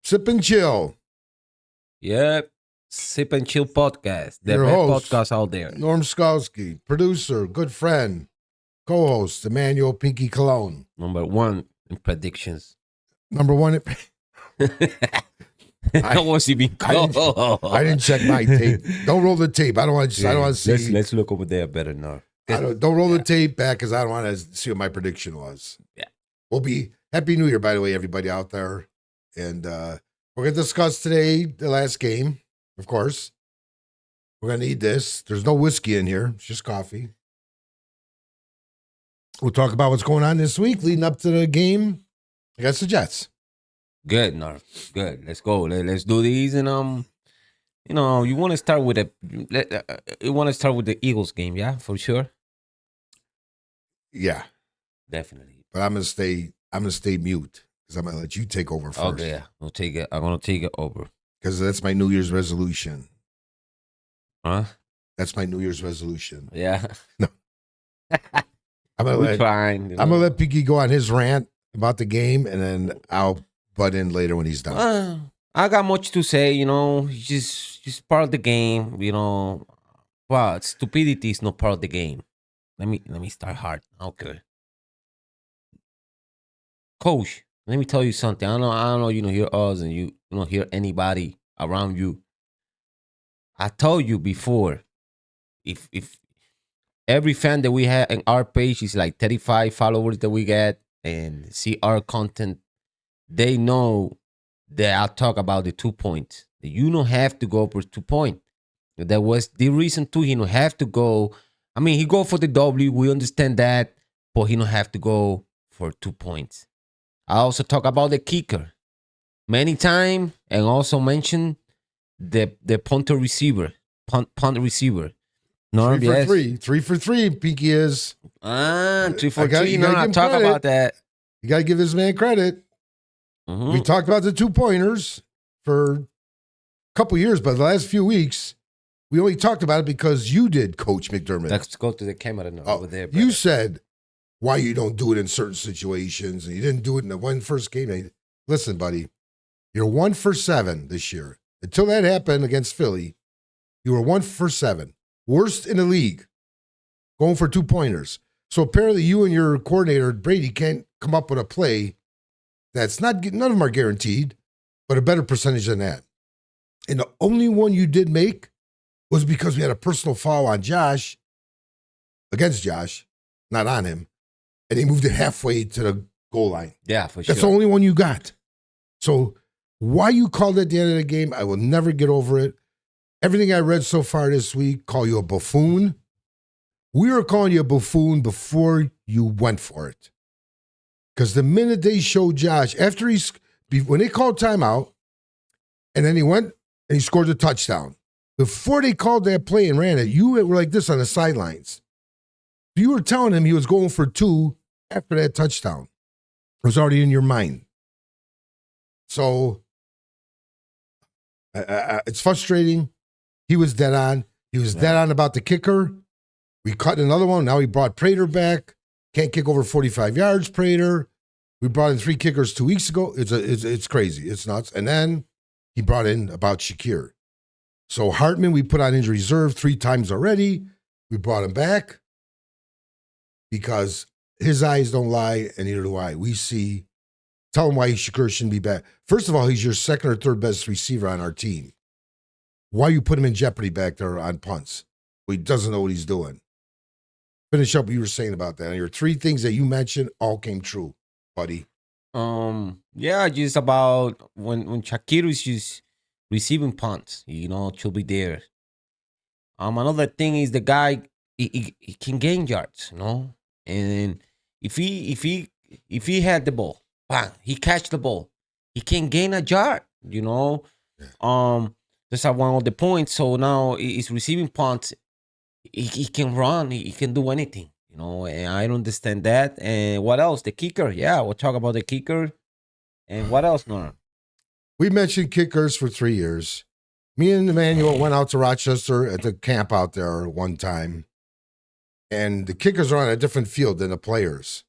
Sip and Chill. Yep. Sip and Chill podcast. The Your best host, podcast out there. Norm Skalski, producer, good friend, co-host, Emmanuel Pinky Cologne. Number one in predictions. Number one. I was even close. I didn't check my tape. Don't roll the tape. I don't want to. I don't want to see. Let's look over there better now. Don't roll the tape back because I don't want to see what my prediction was. Yeah. We'll be Happy New Year, by the way, everybody out there. And we're going to discuss today the last game, of course. We're going to need this. There's no whiskey in here. It's just coffee. We'll talk about what's going on this week leading up to the game against the Jets. Good, Narv. Good. Let's go. Let's do these. And you want to start with the Eagles game, yeah, for sure. Yeah, definitely. But I'm gonna stay mute because I'm gonna let you take over first. Okay, yeah. I'm gonna take it over because that's my New Year's resolution. Huh? That's my New Year's resolution. Yeah. No. I'm gonna let Pinky go on his rant about the game, and then I'll butt in later when he's done. I got much to say, just part of the game, Well, stupidity is not part of the game. Let me start hard. Okay. Coach, let me tell you something. I don't know you don't hear us and you don't hear anybody around you. I told you before, if every fan that we have in our page is like 35 followers that we get and see our content, they know that I talk about the 2 points. You don't have to go for 2 points. That was the reason too. He don't have to go. I mean, he go for the W. We understand that, but he don't have to go for 2 points. I also talk about the kicker many times, and also mention the punt receiver. No, 3 for 3. 3 for 3. Pinky is 3 for 3. No, I talk credit. about that. You got to give this man credit. Mm-hmm. We talked about the 2-pointers for a couple years, but the last few weeks, we only talked about it because you did, Coach McDermott. Let's go to the camera now over there. You said why you don't do it in certain situations, and you didn't do it in the first game. Listen, buddy, you're 1 for 7 this year. Until that happened against Philly, you were 1 for 7. Worst in the league, going for 2-pointers. So apparently you and your coordinator, Brady, can't come up with a play that's none of them are guaranteed, but a better percentage than that. And the only one you did make was because we had a personal foul on Josh, against Josh, not on him, and he moved it halfway to the goal line. Yeah, for sure. That's the only one you got. So why you called it at the end of the game, I will never get over it. Everything I read so far this week, call you a buffoon. We were calling you a buffoon before you went for it. Because the minute they showed Josh, when they called timeout, and then he went and he scored the touchdown. Before they called that play and ran it, you were like this on the sidelines. You were telling him he was going for 2 after that touchdown. It was already in your mind. So it's frustrating. He was dead on. He was dead on about the kicker. We cut another one. Now he brought Prater back. Can't kick over 45 yards, Prater. We brought in 3 kickers 2 weeks ago. It's crazy. It's nuts. And then he brought in about Shakir. So Hartman, we put on injury reserve 3 times already. We brought him back because his eyes don't lie, and neither do I. We see. Tell him why Shakir shouldn't be back. First of all, he's your second or third best receiver on our team. Why you put him in jeopardy back there on punts? Well, he doesn't know what he's doing. Finish up what you were saying about that. And your 3 things that you mentioned all came true, buddy. Yeah, just about when Shakir is just receiving punts, to be there. Another thing is the guy he can gain yards, and if he had the ball, bang, he catch the ball, he can gain a yard, That's one of the points. So now he's receiving punts. He can run. He can do anything, and I don't understand that. And what else? The kicker. Yeah, we'll talk about the kicker. And what else, Norm? We mentioned kickers for 3 years. Me and Emmanuel went out to Rochester at the camp out there one time. And the kickers are on a different field than the players.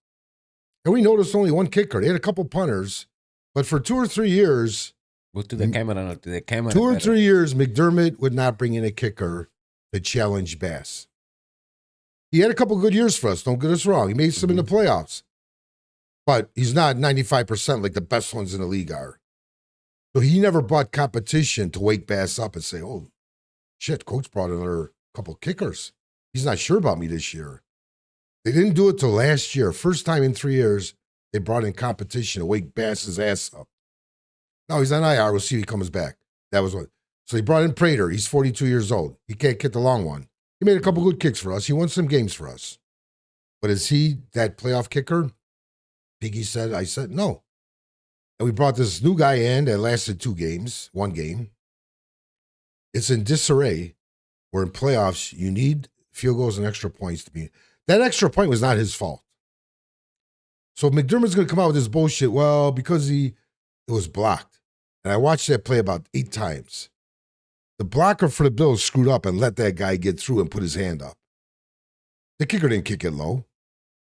And we noticed only one kicker. They had a couple punters. But for 2 or 3 years, Go to the camera. No, to the camera. 2 or better. 3 years, McDermott would not bring in a kicker to challenge Bass. He had a couple good years for us. Don't get us wrong. He made some in the playoffs. But he's not 95% like the best ones in the league are. So he never brought competition to wake Bass up and say, oh, shit, coach brought another couple kickers. He's not sure about me this year. They didn't do it till last year. First time in 3 years, they brought in competition to wake Bass's ass up. Now he's on IR. We'll see if he comes back. That was what. So he brought in Prater. He's 42 years old. He can't kick the long one. He made a couple good kicks for us. He won some games for us. But is he that playoff kicker? Piggy said, I said, no. And we brought this new guy in that lasted 2 games, 1 game. It's in disarray where in playoffs you need field goals and extra points to be. That extra point was not his fault. So if McDermott's going to come out with this bullshit, well, because it was blocked. And I watched that play about 8 times. The blocker for the Bills screwed up and let that guy get through and put his hand up. The kicker didn't kick it low.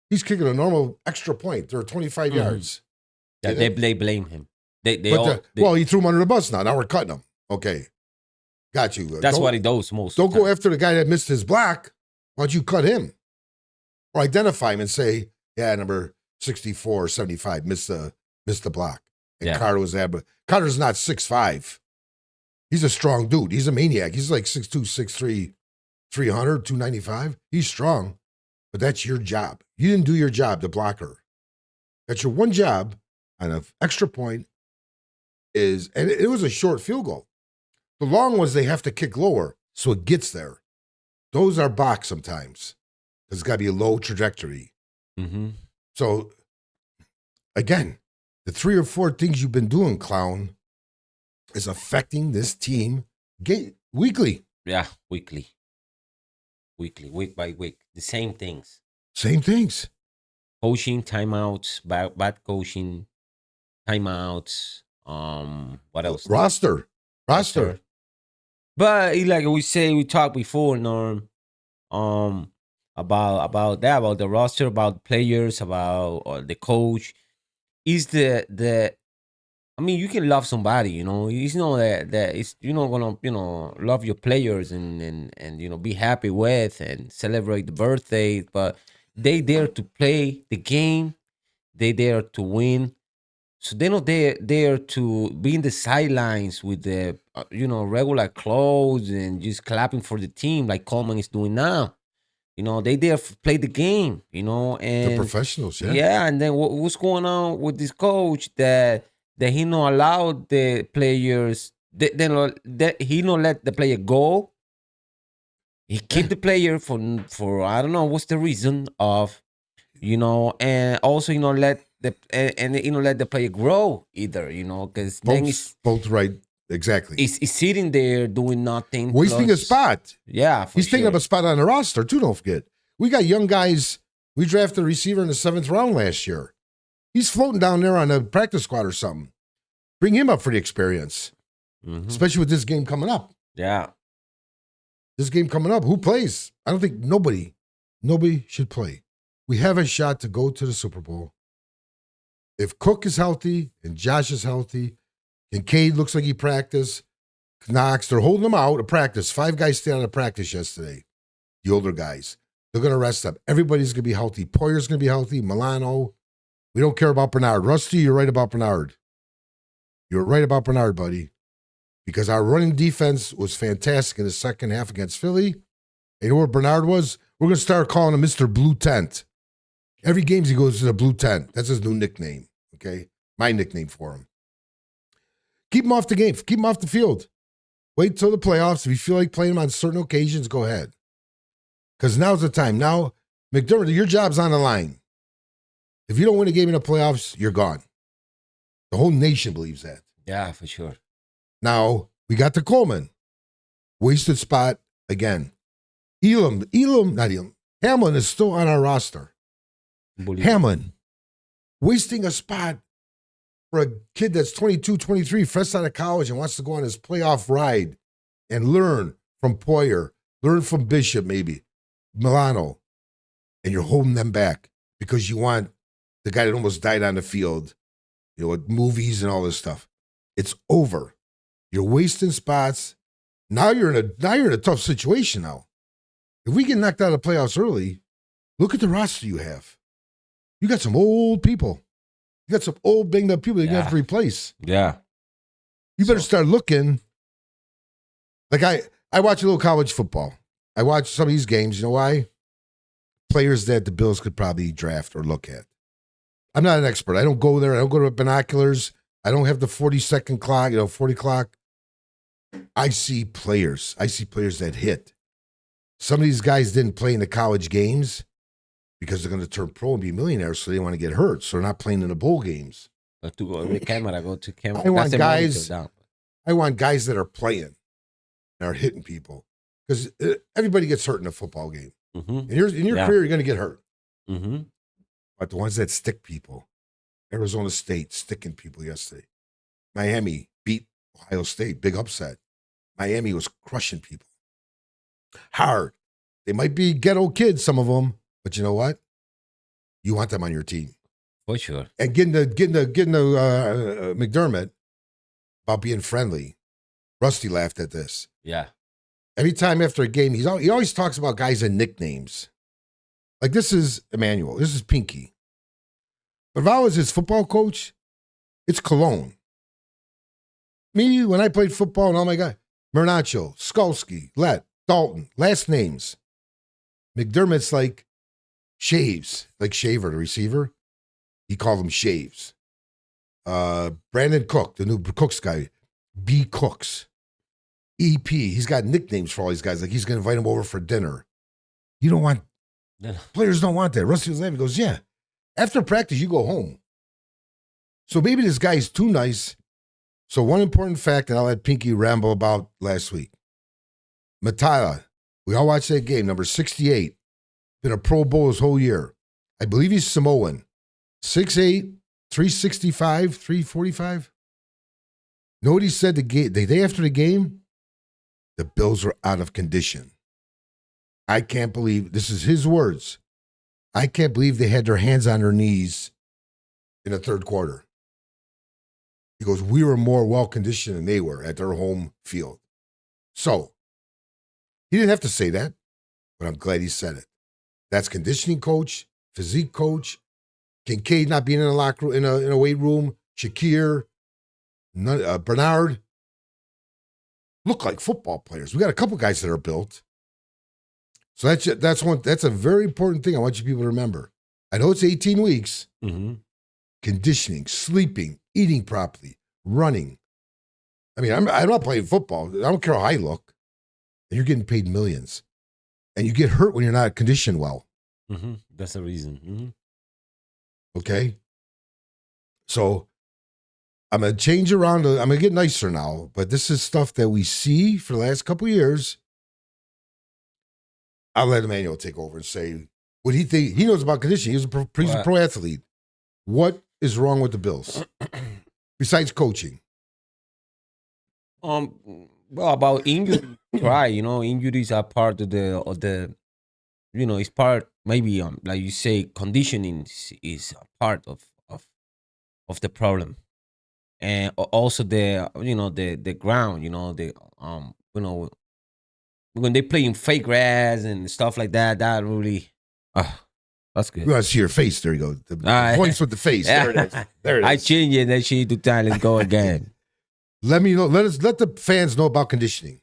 He's kicking a normal extra point. They're 25 yards. Yeah, they blame him. Well, he threw him under the bus now. Now we're cutting him. Okay. Got you. That's what he does most. Don't go after the guy that missed his block. Why don't you cut him? Or identify him and say, yeah, number 64 or 75 missed the block. And Carter was there, but Carter's not 6'5". He's a strong dude. He's a maniac. He's like 6'2", 6'3", 300, 295. He's strong, but that's your job. You didn't do your job, the blocker. That's your one job on an extra point and it was a short field goal. The long ones, they have to kick lower so it gets there. Those are box sometimes. There's got to be a low trajectory. Mm-hmm. So, again, the 3 or 4 things you've been doing, Clown, is affecting this team weekly. Yeah, weekly, week by week. The same things. Same things. Coaching, timeouts, bad coaching, timeouts. What else? Roster. But like we talked before, Norm, about the roster, about players, about the coach. Is the I mean, you can love somebody, It's not that it's gonna love your players and be happy with and celebrate the birthdays, but they there to play the game, they there to win. So they're not there to be in the sidelines with the regular clothes and just clapping for the team like Coleman is doing now. They there play the game. And the professionals, yeah. Yeah, and then what's going on with this coach that he not allowed the players that he not let the player go. He keep the player for I don't know what's the reason of, and also let let the player grow either, because then it's both right, exactly. He's sitting there doing nothing, wasting a spot. Yeah, he's taking up a spot on the roster too. Don't forget, we got young guys. We drafted a receiver in the 7th round last year. He's floating down there on a practice squad or something. Bring him up for the experience, especially with this game coming up. Yeah, this game coming up. Who plays? I don't think nobody should play. We have a shot to go to the Super Bowl. If Cook is healthy and Josh is healthy, and Cade looks like he practiced, Knox, they're holding them out of practice. 5 guys stayed out of practice yesterday, the older guys. They're going to rest up. Everybody's going to be healthy. Poyer's going to be healthy. Milano. We don't care about Bernard. Rusty, you're right about Bernard. You're right about Bernard, buddy. Because our running defense was fantastic in the second half against Philly. And you know what Bernard was? We're going to start calling him Mr. Blue Tent. Every game he goes to the Blue Tent. That's his new nickname, okay? My nickname for him. Keep him off the game. Keep him off the field. Wait till the playoffs. If you feel like playing him on certain occasions, go ahead. Because now's the time. Now, McDermott, your job's on the line. If you don't win a game in the playoffs, you're gone. The whole nation believes that. Yeah, for sure. Now, we got the Coleman. Wasted spot again. Hamlin is still on our roster. Hamlin, wasting a spot for a kid that's 22, 23, fresh out of college and wants to go on his playoff ride and learn from Poyer, learn from Bishop maybe, Milano, and you're holding them back because you want the guy that almost died on the field, with movies and all this stuff. It's over. You're wasting spots. Now you're in a tough situation now. If we get knocked out of the playoffs early, look at the roster you have. You got some old people. You got some old banged up people you're gonna have to replace. Yeah. You better start looking. Like I watch a little college football. I watch some of these games. You know why? Players that the Bills could probably draft or look at. I'm not an expert. I don't go there. I don't go to binoculars. I don't have the 40-second clock, 40 clock. I see players. I see players that hit. Some of these guys didn't play in the college games because they're going to turn pro and be millionaires, so they want to get hurt. So they're not playing in the bowl games. Go to camera. I want guys that are playing and are hitting people because everybody gets hurt in a football game. Mm-hmm. In your career, you're going to get hurt. Mm-hmm. But the ones that stick people, Arizona State sticking people yesterday. Miami beat Ohio State, big upset. Miami was crushing people. Hard. They might be ghetto kids, some of them, but you know what? You want them on your team. For sure. And getting the McDermott about being friendly. Rusty laughed at this. Yeah. Every time after a game, he always talks about guys and nicknames. Like this is Emmanuel. This is Pinky. But if I was his football coach, it's Cologne. Me, when I played football, and oh my God, Mernaccio, Skolsky, Lett, Dalton, last names. McDermott's like Shaves, like Shaver, the receiver. He called him Shaves. Brandon Cook, the new Cooks guy, B. Cooks. EP, he's got nicknames for all these guys. Like he's going to invite him over for dinner. You don't want, players don't want that. Rusty was laughing. He goes, yeah. After practice, you go home. So maybe this guy is too nice. So one important fact, and I'll let Pinky ramble about last week. Matala, we all watched that game, number 68. Been a Pro Bowl his whole year. I believe he's Samoan. 6'8", 365, 345. Know what he said the day after the game? The Bills are out of condition. I can't believe, this is his words. I can't believe they had their hands on their knees in the third quarter. He goes, we were more well-conditioned than they were at their home field. So, he didn't have to say that, but I'm glad he said it. That's conditioning coach, physique coach, Kincaid not being in a locker room, in a weight room, Shakir, Bernard. Look like football players. We got a couple guys that are built. So that's a very important thing I want you people to remember. I know it's 18 weeks. Mm-hmm. Conditioning, sleeping, eating properly, running. I mean, I'm not playing football. I don't care how I look. And you're getting paid millions. And you get hurt when you're not conditioned well. Mm-hmm. That's the reason. Mm-hmm. Okay? So I'm going to change around. I'm going to get nicer now. But this is stuff that we see for the last couple of years. I'll let Emmanuel take over and say what he thinks. He knows about conditioning. He's a pro athlete. What is wrong with the Bills besides coaching? Well, about injury, right? Injuries are part of the it's part, maybe like you say, conditioning is a part of the problem, and also the ground. When they play in fake grass and stuff like that, that really, that's good. You want to see your face? There you go. The points with the face. There it is. There it is. I changed it. That shit 2 times. Let's go again. Let me know. Let the fans know about conditioning.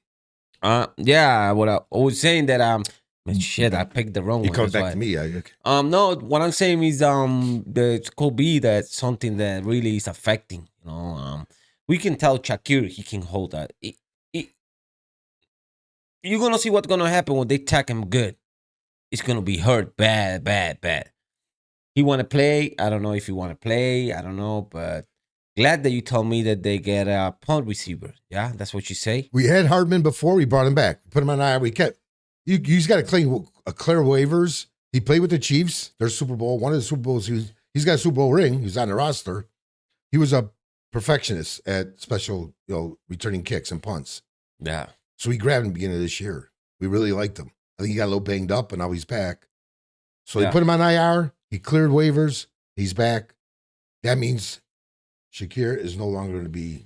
Yeah. What I was saying that shit, I picked the wrong one. You come back to me. Okay. No, what I'm saying is it could be that something that really is affecting. We can tell Shakir he can hold that. You're gonna see what's gonna happen when they attack him good. It's gonna be hurt bad. He want to play. I don't know if he want to play. I don't know, but glad that you told me that they get a punt receiver. Yeah, that's what you say. We had Hardman before. We brought him back. Put him on IR. We kept. He's got to clear waivers. He played with the Chiefs. Their Super Bowl. One of the Super Bowls. He's got a Super Bowl ring. He's on the roster. He was a perfectionist at special, returning kicks and punts. Yeah. So we grabbed him at the beginning of this year. We really liked him. I think he got a little banged up, and now he's back. So they put him on IR. He cleared waivers. He's back. That means Shakir is no longer going to be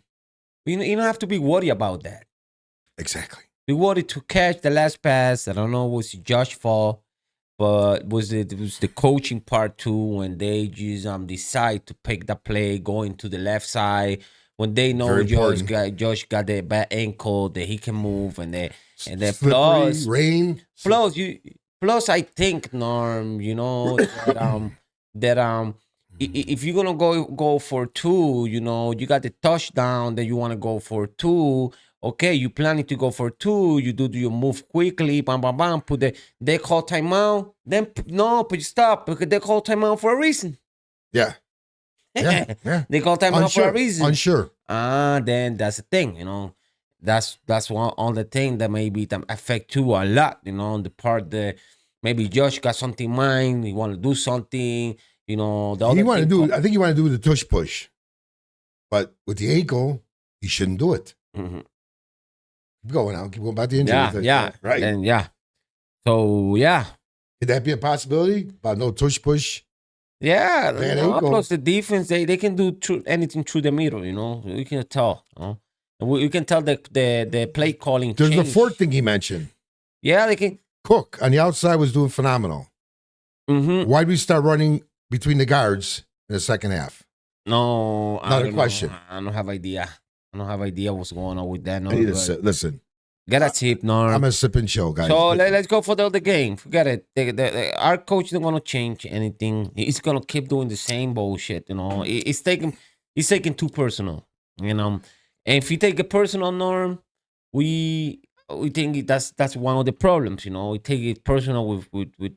You don't have to be worried about that. Exactly. Be worried to catch the last pass. I don't know, was it Josh fault, but was the coaching part too when they just decide to pick the play, going to the left side when they know Very important. Josh got the bad ankle that he can move and then Slippery, rain. plus I think Norm, you know that if you're gonna go for two, you know, you got the touchdown that you want to go for two. Okay, you planning to go for two. You do your move quickly, bam, bam, bam. They call timeout. Then no, but you stop because they call timeout for a reason. Yeah. Yeah. Yeah. They call timeout for a reason. Unsure. Then that's the thing, you know. That's one on the thing that maybe that affect you a lot, you know, the part that maybe Josh got something in mind. He want to do something, you know. I think he wanted to do the tush push, but with the ankle, he shouldn't do it. Mm-hmm. Keep going now. Keep going about the injury. Yeah, right. And yeah. So yeah. Could that be a possibility about no tush push? Yeah, plus the defense, they can do anything through the middle, you know. We can tell, you know? We can tell the play calling. There's a fourth thing he mentioned. Yeah, they can. Cook on the outside was doing phenomenal. Mm-hmm. Why did we start running between the guards in the second half? No, another question. I don't have idea. I don't have idea what's going on with that. No, listen. Get a tip, Norm. I'm a sip and chill, guys. So let's go for the other game. Forget it. Our coach isn't gonna change anything. He's gonna keep doing the same bullshit. You know, he's taking too personal. You know, and if you take it personal, Norm, we think that's one of the problems. You know, we take it personal with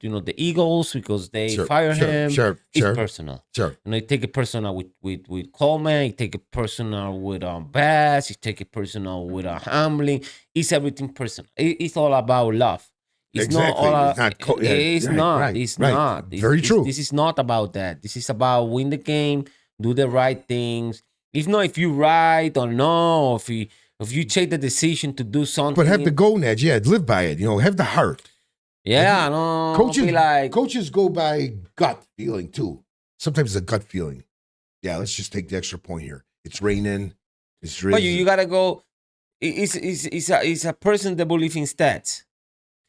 you know the Eagles because they fire him. It's personal. Sure. And they take it personal with Coleman. You take it personal with Bass. You take it personal with Hamlin. It's everything personal. It's all about love. It's exactly. not. It's not. Very true. This is not about that. This is about win the game, do the right things. If not, if you right or no, if you take the decision to do something, but have the gonads, live by it. You know, have the heart. Yeah, no. Coaches go by gut feeling too. Sometimes it's a gut feeling. Yeah, let's just take the extra point here. It's raining. It's raining. But you gotta go. It's a person that believes in stats.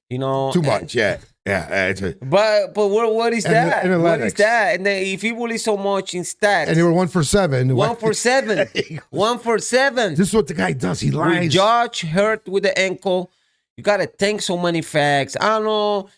You know, too much. Yeah. But what is that? What is that? And then if you believe so much in stats, and they were 1 for 7. 1 for 7. 1 for 7. This is what the guy does. He lies. With Josh hurt with the ankle. You gotta think so many facts. I don't know.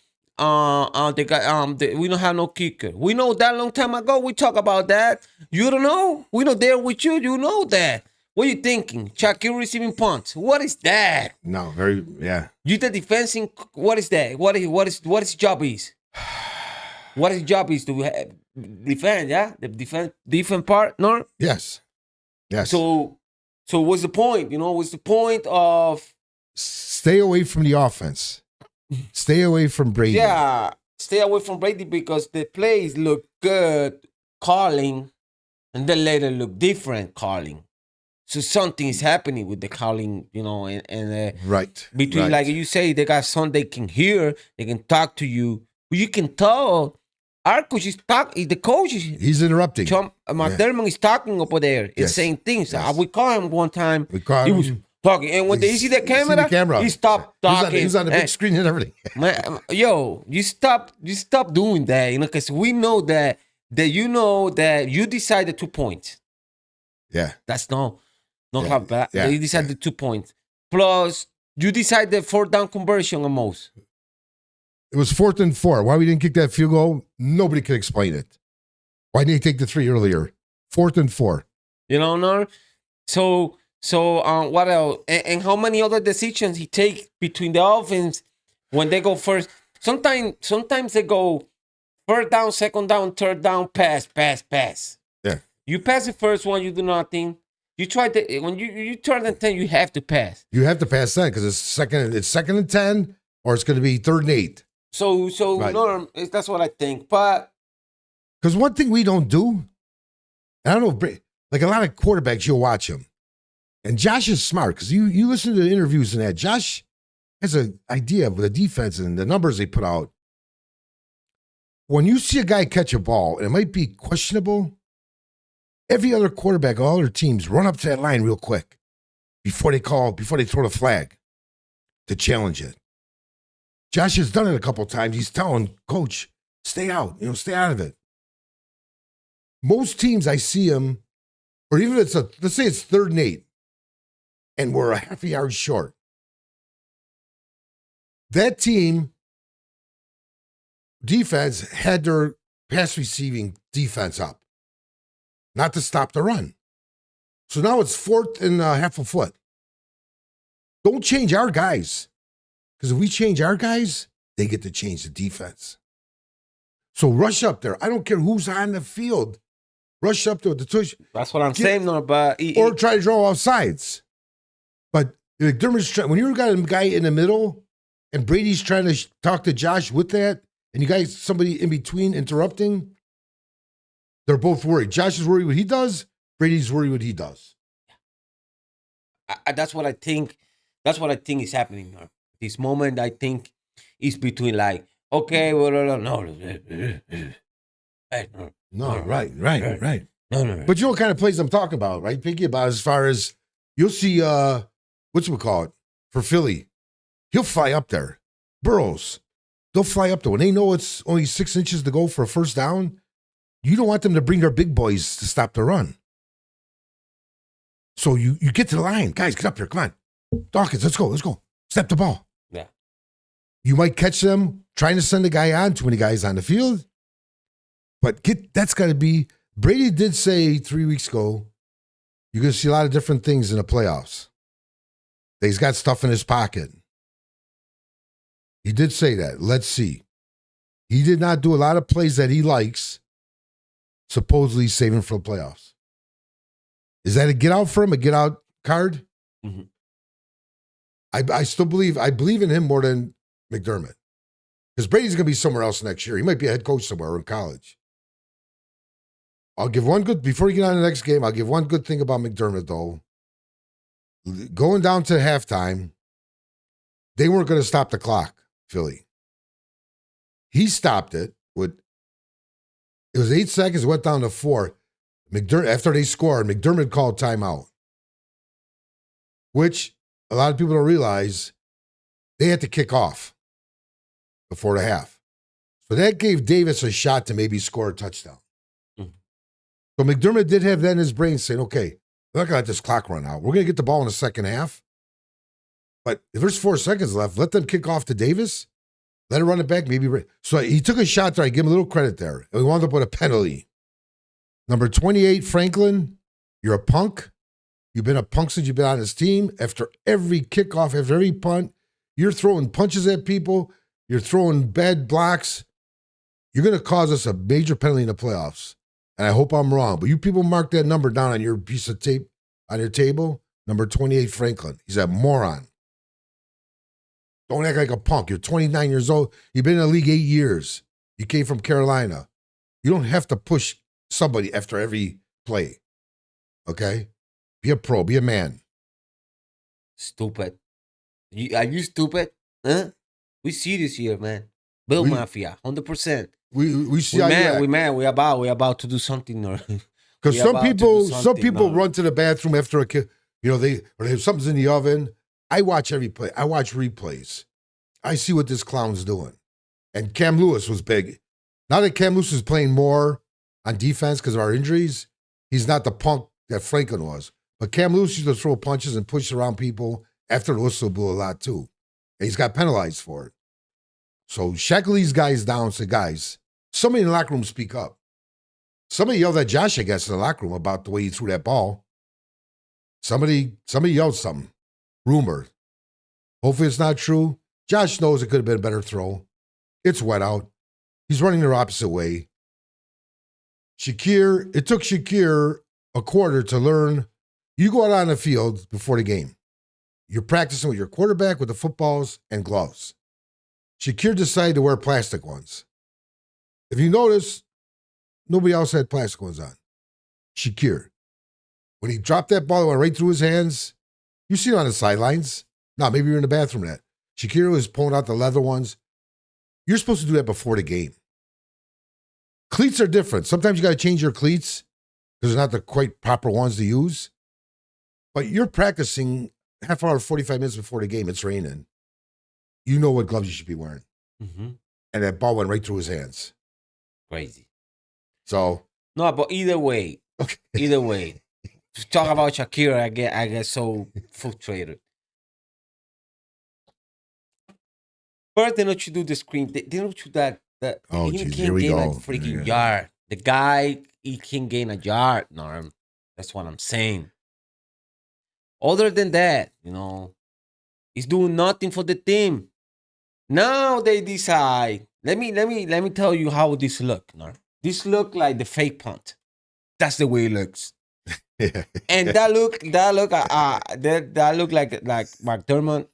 The guy. We don't have no kicker. We know that long time ago. We talk about that. You don't know. We not there with you. You know that. What are you thinking? Shaquille receiving punts. What is that? No, You the defending. What is that? What his job is? What his job is to defend? Yeah, the defense part. No. Yes. So what's the point? You know, what's the point of? Stay away from the offense. Stay away from Brady. Yeah, stay away from Brady because the plays look good calling, and then later look different calling. So something is happening with the calling, you know, and right between like you say, they got some they can hear, they can talk to you, but you can tell our coach is talking. The coach is he's interrupting. McDermott is talking over there and saying things. We call him one time. He was talking, and when they see the camera, he stopped talking. He was on the big screen and everything. Man, yo, you stop doing that, you know, because we know that you know that you decided 2 points. Yeah, that's no how bad. They decided 2 points. Plus, you decided the 4th down conversion almost. It was 4th and 4. Why we didn't kick that field goal? Nobody could explain it. Why didn't he take the 3 earlier? 4th and 4. You know, no. So what else? And how many other decisions he take between the offense when they go first? Sometimes they go 1st down, 2nd down, 3rd down, pass. Yeah. You pass the first one, you do nothing. You try to when you turn and 10, you have to pass. You have to pass that because it's second and 10, or it's going to be 3rd and 8. So right. Norm, that's what I think. But because one thing we don't do, I don't know, like a lot of quarterbacks, you'll watch them, and Josh is smart because you listen to the interviews and that Josh has an idea of the defense and the numbers they put out. When you see a guy catch a ball and it might be questionable, every other quarterback, all other teams run up to that line real quick. before they throw the flag to challenge it. Josh has done it a couple times. He's telling coach, stay out, stay out of it. Most teams I see him, or even if let's say it's 3rd and 8, and we're a half a yard short. That team defense had their pass receiving defense up, not to stop the run. So now it's 4th and half a foot. Don't change our guys. Because if we change our guys, they get to change the defense. So rush up there. I don't care who's on the field. Rush up there with the tush. That's what I'm saying, no, but or try to draw off sides. But McDermott's when you got a guy in the middle and Brady's trying to talk to Josh with that, and you guys, somebody in between interrupting, they're both worried. Josh is worried what he does. Brady's worried what he does. That's what I think. That's what I think is happening now. This moment, I think, is between like, okay, well, no. Right. No. But you know what kind of plays I'm talking about, right? Pinky, about as far as you'll see, what's we call it for Philly? He'll fly up there. Burrows, they'll fly up there when they know it's only 6 inches to go for a first down. You don't want them to bring their big boys to stop the run. So you get to the line, guys. Get up here, come on, Dawkins. Let's go. Snap the ball. Yeah. You might catch them trying to send a guy on. Too many guys on the field. But that's got to be. Brady did say 3 weeks ago, you're going to see a lot of different things in the playoffs. That he's got stuff in his pocket. He did say that. Let's see. He did not do a lot of plays that he likes, supposedly saving for the playoffs. Is that a get out for him, a get out card? Mm-hmm. I still believe in him more than McDermott. Because Brady's going to be somewhere else next year. He might be a head coach somewhere or in college. I'll give one good, before you get on to the next game, I'll give one good thing about McDermott, though. Going down to halftime, they weren't going to stop the clock, Philly. He stopped it it was 8 seconds, it went down to 4. After they scored, McDermott called timeout. Which a lot of people don't realize they had to kick off before the half. So that gave Davis a shot to maybe score a touchdown. Mm-hmm. So McDermott did have that in his brain saying, okay, we're not going to let this clock run out. We're going to get the ball in the second half. But if there's 4 seconds left, let them kick off to Davis. Let it run it back, maybe. So he took a shot there. I give him a little credit there. And we wound up with a penalty. Number 28, Franklin, you're a punk. You've been a punk since you've been on this team. After every kickoff, after every punt, you're throwing punches at people. You're throwing bad blocks. You're going to cause us a major penalty in the playoffs. And I hope I'm wrong. But you people mark that number down on your piece of tape, on your table. Number 28, Franklin. He's a moron. Don't act like a punk. You're 29 years old. You've been in the league 8 years. You came from Carolina. You don't have to push somebody after every play. Okay? Be a pro. Be a man. Stupid. Are you stupid? Huh? We see this here, man. Bill Mafia, 100%. We see we mad. We about to do something. Because some people run to the bathroom after a kid. Something's in the oven. I watch every play. I watch replays. I see what this clown's doing. And Cam Lewis was big. Now that Cam Lewis is playing more on defense because of our injuries, he's not the punk that Franklin was. But Cam Lewis used to throw punches and push around people after the whistle blew a lot too. And he's got penalized for it. So Shaq these guys down and said, guys, somebody in the locker room speak up. Somebody yelled at Josh, I guess, in the locker room about the way he threw that ball. Somebody yelled something. Rumor. Hopefully it's not true. Josh knows it could have been a better throw. It's wet out. He's running the opposite way. It took Shakir a quarter to learn. You go out on the field before the game. You're practicing with your quarterback with the footballs and gloves. Shakir decided to wear plastic ones. If you notice, nobody else had plastic ones on. Shakir. When he dropped that ball, it went right through his hands. You see it on the sidelines. No, maybe you're in the bathroom that. Shakir was pulling out the leather ones. You're supposed to do that before the game. Cleats are different. Sometimes you got to change your cleats because they're not the quite proper ones to use. But you're practicing half hour, 45 minutes before the game. It's raining. You know what gloves you should be wearing. Mm-hmm. And that ball went right through his hands. Crazy. So No, but either way, okay. to talk about Shakira, I get so frustrated. First, they don't you do the screen. They don't you that Oh, he geez, can here we gain go. a freaking Yeah. yard. The guy, he can gain a yard, Norm. That's what I'm saying. Other than that, he's doing nothing for the team. Now they decide. Let me tell you how this look, Norm. This look like the fake punt. That's the way it looks. Yeah. And that look like McDermott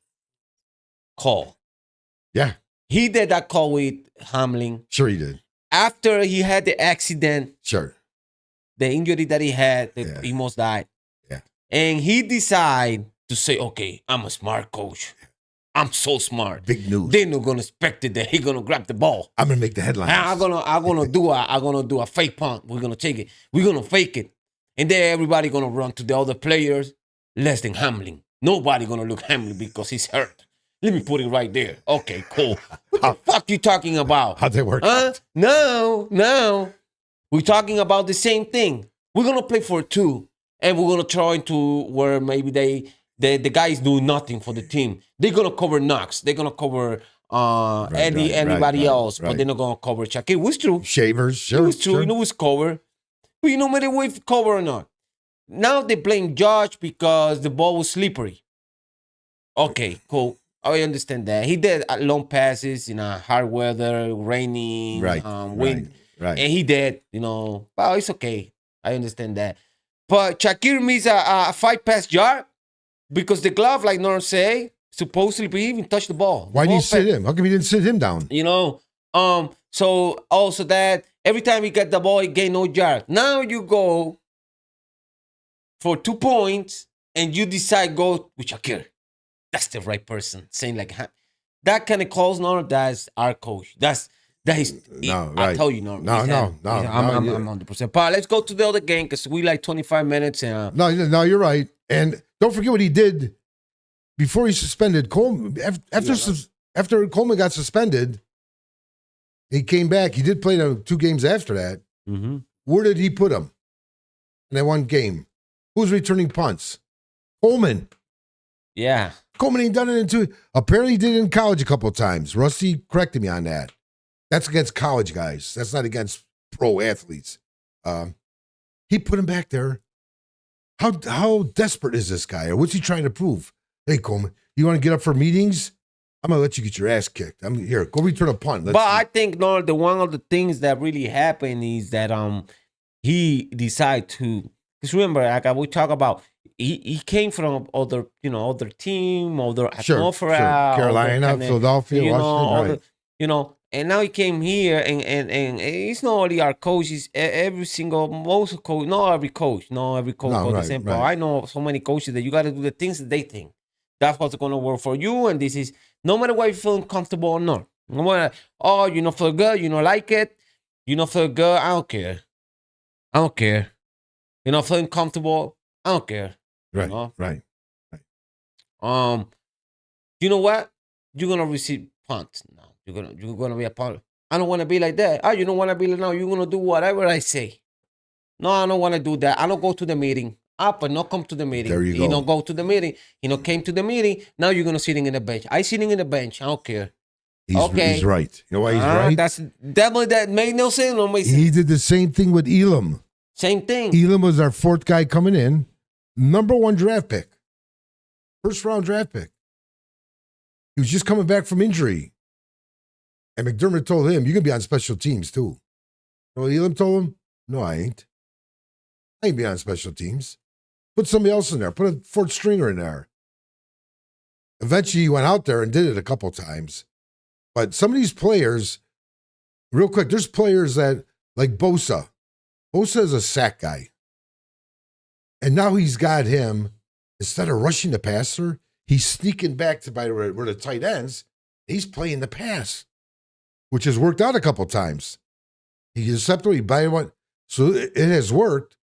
call. Yeah. He did that call with Hamlin Sure he did. after he had the accident, Sure. the injury that he had, Yeah. he almost died. Yeah. And he decided to say, "Okay, I'm a smart coach. I'm so smart. Big news. They're not gonna expect it that he's gonna grab the ball. I'm gonna make the headlines. I'm gonna do a fake punt. We're gonna take it. We're gonna fake it, and then everybody gonna run to the other players, less than Hamlin. Nobody gonna look Hamlin because he's hurt. Let me put it right there. Okay, cool. What the fuck you talking about? How'd that work? No. We're talking about the same thing. We're gonna play for two, and we're gonna try to where maybe the guys do nothing for the team. They're gonna cover Knox. They're gonna cover anybody else, but they're not gonna cover Shakir. It was true. Shavers, sure. It was true. Sure. You know it's cover. But you know whether we cover or not. Now they blame Josh because the ball was slippery. Okay, cool. I understand that. He did long passes in hard weather, raining, wind. Right. And he did, well, it's okay. I understand that. But Shakir missed a 5-pass yard because the glove, like Norm say, supposedly he even touched the ball. Why didn't you sit him? How come you didn't sit him down? So also that every time he got the ball, he gained no yard. Now you go for 2 points and you decide go with Shakir. That's the right person. Saying like that kind of calls Norm. That's our coach. That is. No, I right. tell you, Norm. No. I'm 100%. But let's go to the other game because we like 25 minutes and. No, you're right. And don't forget what he did before he suspended Coleman. After Coleman got suspended, he came back. He did play 2 games after that. Mm-hmm. Where did he put him? In that one game. Who's returning punts? Coleman. Yeah. Coleman ain't done it in 2. Apparently he did it in college a couple of times. Rusty corrected me on that. That's against college guys. That's not against pro athletes. He put him back there. How desperate is this guy? Or what's he trying to prove? Hey, Coleman, you want to get up for meetings? I'm going to let you get your ass kicked. I'm here. Go return a punt. I think, Lord, one of the things that really happened is that he decided to, because remember, like we talk about, he came from other team, other atmosphere, Carolina, Philadelphia, Washington, right. And now he came here, and it's not only our coaches, most coach, not every coach goes the same. But I know so many coaches that you got to do the things that they think. That's what's going to work for you, and this is, no matter what you feel comfortable or not. No matter, you don't feel good, you don't like it, you don't feel good, I don't care. You're not feeling comfortable, I don't care. Right. You know what? You're gonna receive punts now. You're gonna be a punt. I don't want to be like that. You don't want to be like, no, you're gonna do whatever I say. No, I don't want to do that. I don't go to the meeting. But not come to the meeting. There you go. He don't go to the meeting. He came to the meeting. Now you're gonna sitting in the bench. I sitting in the bench. I don't care. He's right. You know why he's right? That's that made no sense. He did the same thing with Elam. Same thing. Elam was our 4th guy coming in. Number 1 draft pick. 1st round draft pick. He was just coming back from injury. And McDermott told him, you're going to be on special teams too. You know what Elam told him? No, I ain't. I ain't be on special teams. Put somebody else in there. Put a 4th stringer in there. Eventually, he went out there and did it a couple times. But some of these players, real quick, there's players that, like Bosa. Bosa is a sack guy. And now he's got him, instead of rushing the passer, he's sneaking back to by where the tight ends. He's playing the pass, which has worked out a couple times. He gets accepted, he buy one. So it has worked.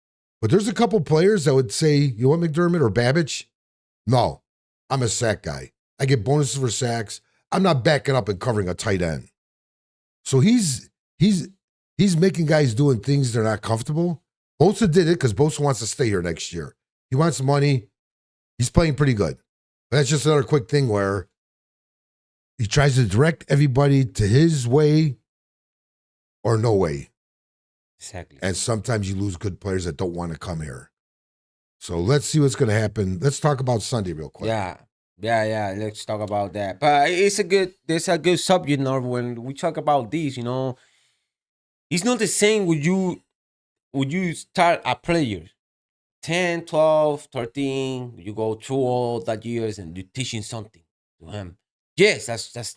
But there's a couple players that would say, you want McDermott or Babbage? No, I'm a sack guy. I get bonuses for sacks. I'm not backing up and covering a tight end. So he's making guys doing things they're not comfortable. Bosa did it because Bosa wants to stay here next year. He wants money. He's playing pretty good. But that's just another quick thing where he tries to direct everybody to his way or no way. Exactly. And sometimes you lose good players that don't want to come here. So let's see what's going to happen. Let's talk about Sunday real quick. Yeah. Let's talk about that. But it's a good subject, Norv. When we talk about this, it's not the same with you start a player 10, 12, 13, you go through all that years and you're teaching something to him. Yes, that's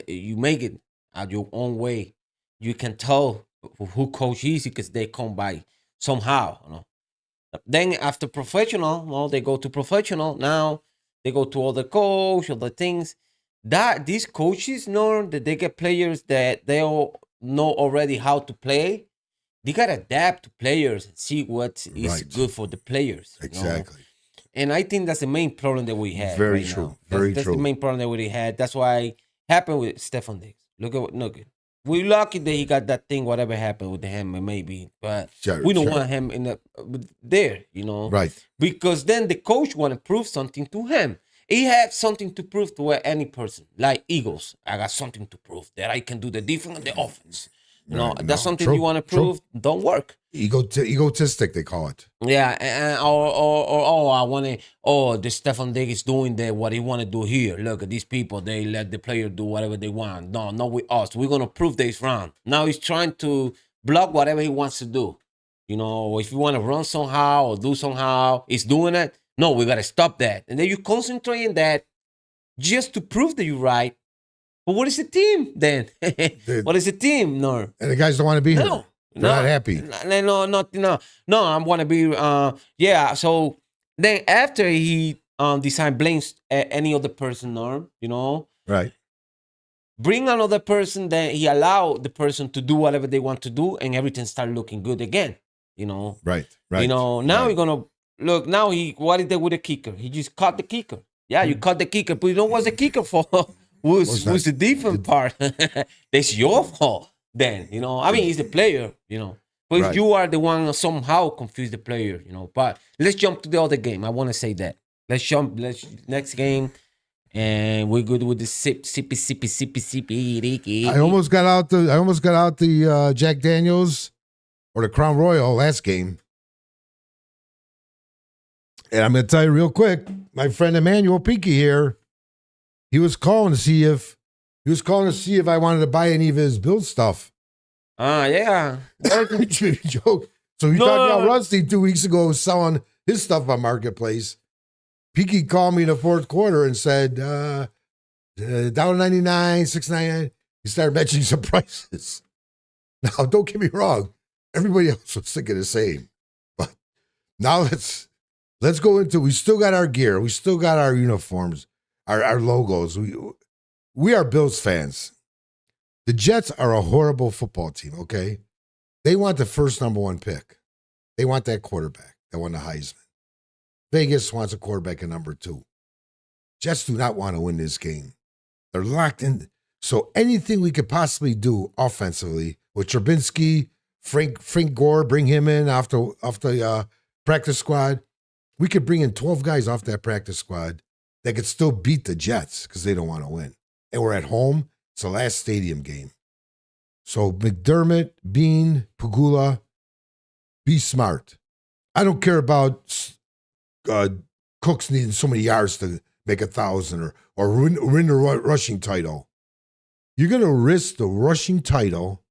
you make it at your own way. You can tell who coach is because they come by somehow. Then after professional, well, they go to professional. Now they go to other coach, other things. That these coaches know that they get players that they all know already how to play. They gotta adapt to players and see what is Right. good for the players. Exactly. And I think that's the main problem that we had. Very right true. now. Very that's true. the main problem that we had. That's why it happened with Stefan Diggs. Look. We're lucky that he got that thing, whatever happened with him, maybe. But Sure, we don't sure. want him there, Right. Because then the coach want to prove something to him. He have something to prove to any person. Like Eagles, I got something to prove that I can do the defense and the offense. Right. That's No, something true, you want to true. prove. Don't work. Egotistic, they call it. Yeah, or I want to. Oh, the Stefan Diggs is doing what he want to do here. Look at these people; they let the player do whatever they want. No, not with us. We're gonna prove this round. Now he's trying to block whatever he wants to do. If you want to run somehow or do somehow, he's doing it. No, we gotta stop that. And then you concentrate on that just to prove that you're right. But what is the team then? What is the team? No. And the guys don't want to be here. No, They're not happy. No. I want to be. Yeah. So then after he decide blames any other person, Norm, Right. bring another person. Then he allow the person to do whatever they want to do, and everything start looking good again. Right. Right. Now right. we're gonna look. Now what did they with the kicker? He just caught the kicker. Yeah, you caught the kicker, but you know what's the kicker for? Who's the defense part? That's your fault. Then I mean, he's the player. But Right. you are the one somehow confuse the player. But let's jump to the other game. I want to say that. Let's next game, and we're good with the sippy, Ricky. I almost got out the Jack Daniels or the Crown Royal last game. And I'm going to tell you real quick, my friend Emmanuel Pinky here, he was calling to see if I wanted to buy any of his build stuff. Yeah. Joke. So he talked about Rusty 2 weeks ago selling his stuff on Marketplace. Pinky called me in the fourth quarter and said, $1.99, $6.99. He started mentioning some prices. Now, don't get me wrong. Everybody else was thinking the same. But now let's go into, we still got our gear. We still got our uniforms, our logos. We are Bills fans. The Jets are a horrible football team, okay? They want the first number one pick. They want that quarterback. They want the Heisman. Vegas wants a quarterback at number 2. Jets do not want to win this game. They're locked in. So anything we could possibly do offensively with Trubinsky, Frank Gore, bring him in off the practice squad. We could bring in 12 guys off that practice squad that could still beat the Jets because they don't want to win. And we're at home. It's the last stadium game. So McDermott, Bean, Pagula, be smart. I don't care about Cooks needing so many yards to make 1,000 or win the rushing title. You're going to risk the rushing title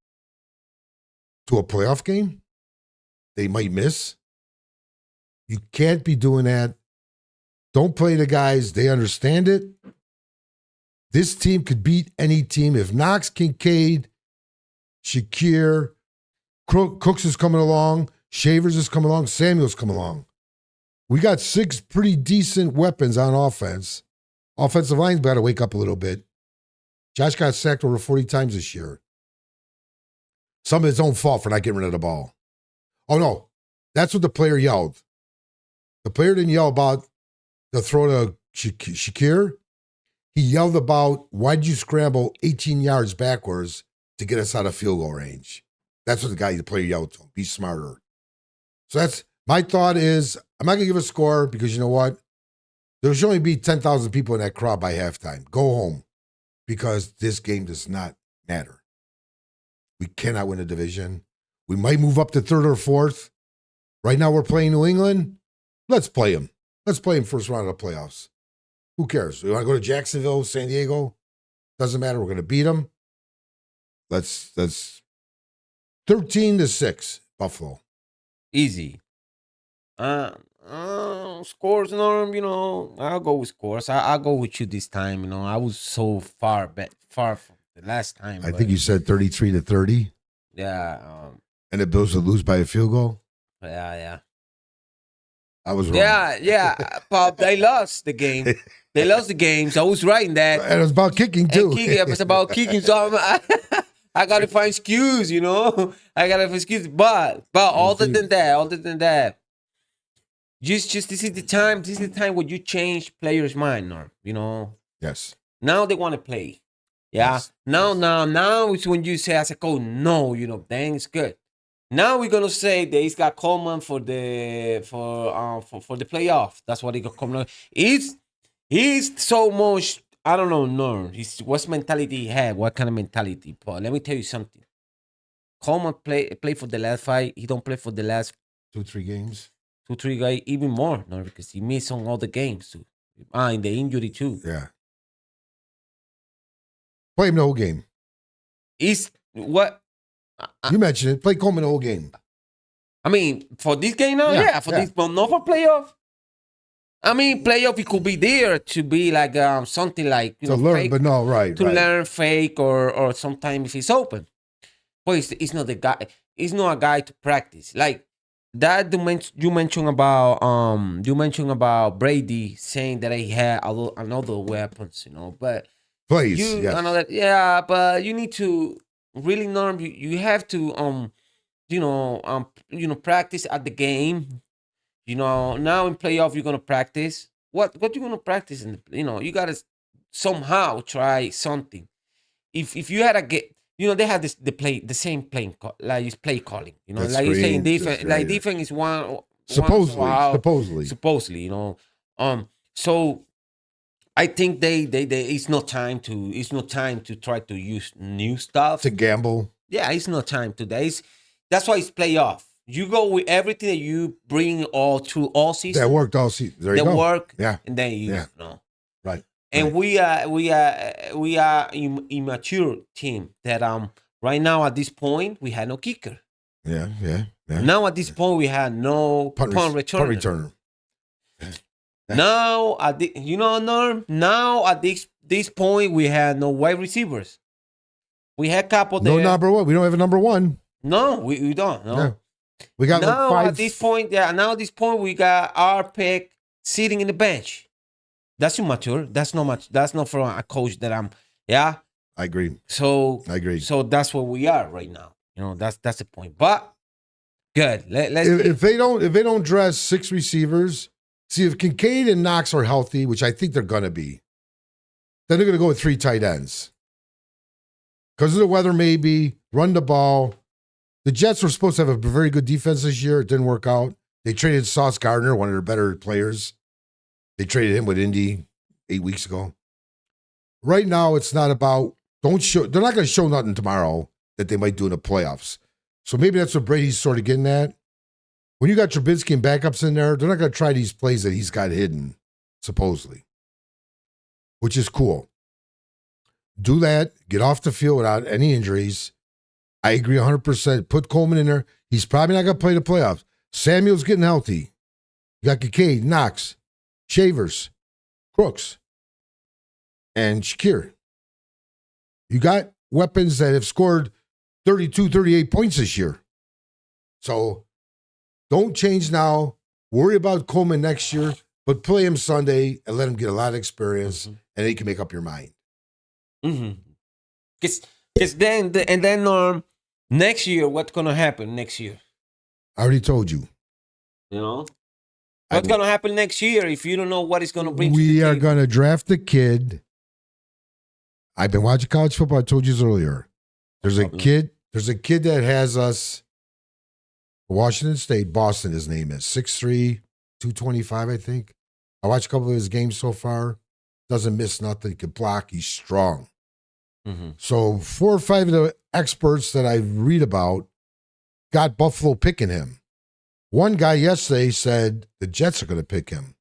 to a playoff game? They might miss. You can't be doing that. Don't play the guys. They understand it. This team could beat any team. If Knox, Kincaid, Shakir, Cooks is coming along, Shavers is coming along, Samuel's coming along. We got 6 pretty decent weapons on offense. Offensive line's got to wake up a little bit. Josh got sacked over 40 times this year. Some of his own fault for not getting rid of the ball. Oh, no. That's what the player yelled. The player didn't yell about the throw to Shakir. He yelled about, why'd you scramble 18 yards backwards to get us out of field goal range? That's what the player yelled to him. Be smarter. So that's my thought is, I'm not going to give a score because you know what? There should only be 10,000 people in that crowd by halftime. Go home because this game does not matter. We cannot win a division. We might move up to third or fourth. Right now we're playing New England. Let's play them. Let's play them first round of the playoffs. Who cares? We want to go to Jacksonville, San Diego? Doesn't matter. We're going to beat them. Let's 13-6, Buffalo. Easy. Scores, Norm, I'll go with scores. I'll go with you this time. I was so far from the last time. I think you said 33-30. Yeah. And the Bills would lose by a field goal? Yeah. I was wrong. Yeah. Pop, they lost the game. They lost the game, so I was right in that. And it was about kicking, too. It was about kicking, so I got to find excuse, I got to find excuse. But other than that, just this is the time when you change players' mind, Norm, Yes. Now they want to play. Yeah. Yes. Now it's when you say, as a coach, no, dang, it's good. Now we're gonna say that he's got Coleman for the playoff. That's what he got Coleman. He's so much. I don't know, Norm. What mentality he had? What kind of mentality? But let me tell you something. Coleman play for the last fight. He don't play for the last 2-3 games. 2-3 guys, even more, Norm, because he missed on all the games too. In the injury too. Yeah. Play him the whole game. He's what? You mentioned it. Play Coleman the whole game. I mean, for this game now, this, but not for playoff. I mean, playoff, it could be there to be like something like to learn, fake, but no, right. Learn fake or sometimes if it's open. But it's not the guy. It's not a guy to practice. Like that you mentioned about Brady saying that he had another weapons, but plays. Yes. But you need to really Norm. You have to practice at the game. Now in playoff you're gonna practice. What you gonna practice you gotta somehow try something. If you had a get they have the same playing like play calling. Like you're saying defense. Like defense is one supposedly. So I think they it's not time to try to use new stuff to gamble. Yeah, it's not time to that. That's why it's playoff. You go with everything that you bring all through all season. That worked all season. There you go. Work. Yeah. And then you Right. And we are immature team that right now at this point we had no kicker. Yeah. Now at this point we had no punt returner. Now at Norm. Now at this point we had no wide receivers. We had couple there. No number one. We don't have a number one. No, we don't. No. Yeah. We got now like 5. At this point. Yeah. Now at this point we got our pick sitting in the bench. That's immature. That's not much. That's not from a coach that I'm. Yeah. I agree. So I agree. So that's where we are right now. That's the point. But good. Let's if they don't dress 6 receivers, see if Kincaid and Knox are healthy, which I think they're gonna be, then they're gonna go with 3 tight ends. Because of the weather, maybe run the ball. The Jets were supposed to have a very good defense this year. It didn't work out. They traded Sauce Gardner, one of their better players. They traded him with Indy 8 weeks ago. Right now, it's not about they're not going to show nothing tomorrow that they might do in the playoffs. So maybe that's what Brady's sort of getting at. When you got Trubisky and backups in there, they're not going to try these plays that he's got hidden, supposedly, which is cool. Do that. Get off the field without any injuries. I agree 100%. Put Coleman in there. He's probably not going to play the playoffs. Samuel's getting healthy. You got Kincaid, Knox, Shavers, Crooks, and Shakir. You got weapons that have scored 32, 38 points this year. So don't change now. Worry about Coleman next year, but play him Sunday and let him get a lot of experience, and then you can make up your mind. Because then next year, what's going to happen next year? I already told you. You know, what's gonna happen next year if you don't know what it's gonna bring? We are going to draft a kid. I've been watching college football. I told you this earlier. There's a kid. There's a kid that has us. Washington State, Boston. His name is 6'3", 225, I think. I watched a couple of his games so far. Doesn't miss nothing. He can block. He's strong. Mm-hmm. So 4 or 5 of the experts that I read about got Buffalo picking him. One guy yesterday said the Jets are going to pick him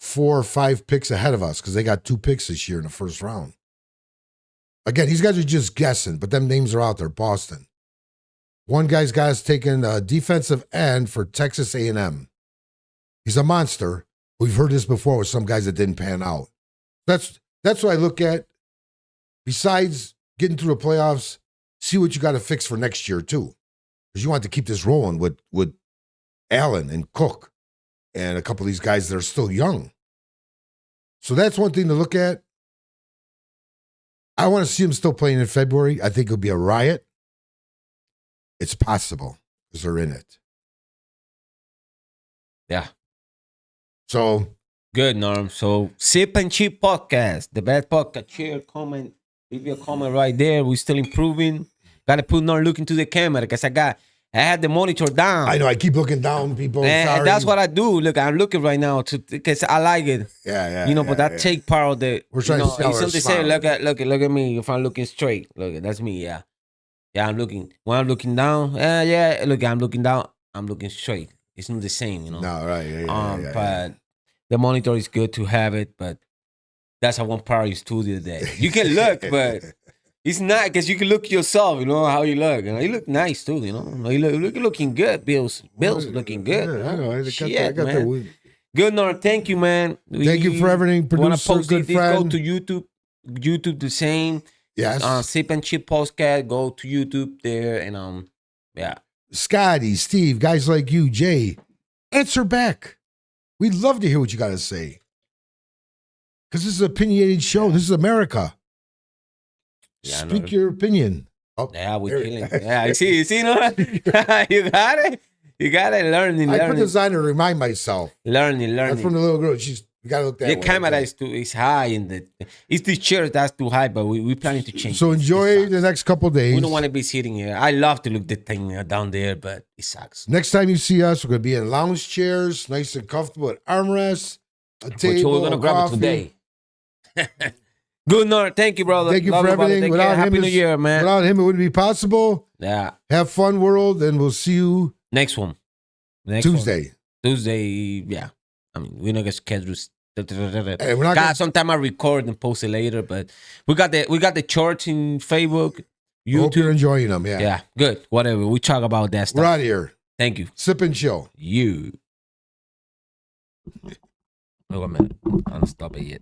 4 or 5 picks ahead of us because they got 2 picks this year in the first round. Again, these guys are just guessing, but them names are out there. Boston. One guy's got us taking a defensive end for Texas A&M. He's a monster. We've heard this before with some guys that didn't pan out. That's what I look at. Besides getting through the playoffs, see what you got to fix for next year too, because you want to keep this rolling with Allen and Cook and a couple of these guys that are still young. So that's one thing to look at. I want to see him still playing in February. I think it'll be a riot. It's possible because they're in it. Yeah. So good, Norm. So Sip and Chip podcast, the best podcast. Share, comment, leave your comment right there. We're still improving. Got to put Norm look into the camera because I had the monitor down. I know I keep looking down, people. And that's what I do. Look, I'm looking right now because I like it. Yeah. You know, but that take part of the. We're trying to sell it's our something say, smile. look at me. If I'm looking straight, look, that's me. Yeah, I'm looking. When I'm looking down, look, I'm looking down. I'm looking straight. It's not the same, you know. No, right. Yeah, but the monitor is good to have it, but that's how one part of your studio that you can look, but it's not because you can look yourself, you know, how you look. You know, you look nice too, you know. You looking good, Bill's looking good. Yeah, I know. Shit, I got man. Good, Norm. Thank you, man. Thank you for everything, Wanna producer, post good this, friend. go to YouTube. YouTube the same. Yes. Sip and Chip podcast. Go to YouTube there and yeah. Scotty, Steve, guys like you, Jay, answer back. We'd love to hear what you got to say. Because this is an opinionated show. This is America. Yeah, Speak your opinion. Oh, yeah, we're there- killing. Yeah, you see, no? You got it. You got it. Learning. I put this on to remind myself. Learning. That's from the little girl. You got to look that The way. camera okay? is high and it's the chair that's too high, but we're planning to change. So it. enjoy It the sucks. next couple days. We don't want to be sitting here. I love to look the thing down there, but it sucks. Next time you see us, we're going to be in lounge chairs, nice and comfortable with armrests, a Which table, we're gonna grab coffee. it today. Good night. Thank you, brother. Thank you Love for brother. everything. Take care. Happy New it's- Year, man. Without him, it wouldn't be possible. Yeah. Have fun, world, and we'll see you Next one. Tuesday. Tuesday. Yeah. I mean, we're not gonna schedule. Hey, we're not gonna- Sometime I record and post it later, but we got the charts in Facebook, Hope you're YouTube. enjoying them. Yeah. Yeah, good. Whatever. We talk about that stuff. We're out of here. Thank you. Sip and chill. You. Wait a minute. I don't stop it yet.